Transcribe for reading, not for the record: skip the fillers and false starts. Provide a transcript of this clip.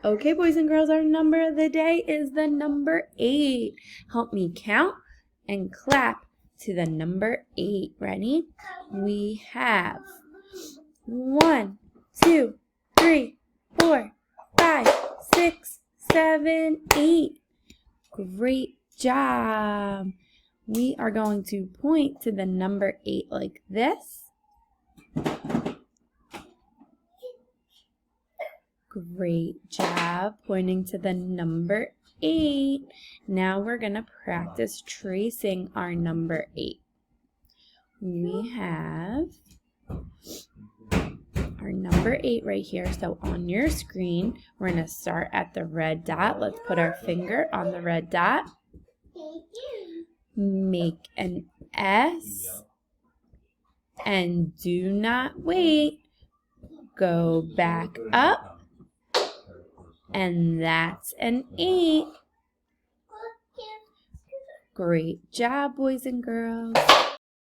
Okay, boys and girls, our number of the day is the number 8. Help me count and clap to the number 8. Ready? We have 1, 2, 3, 4, 5, 6, 7, 8. Great job. We are going to point to the number 8 like this. Great job pointing to the number 8. Now we're going to practice tracing our number 8. We have our number 8 right here. So on your screen, we're going to start at the red dot. Let's put our finger on the red dot. Make an S and do not wait. Go back up. And that's an 8. Great job, boys and girls.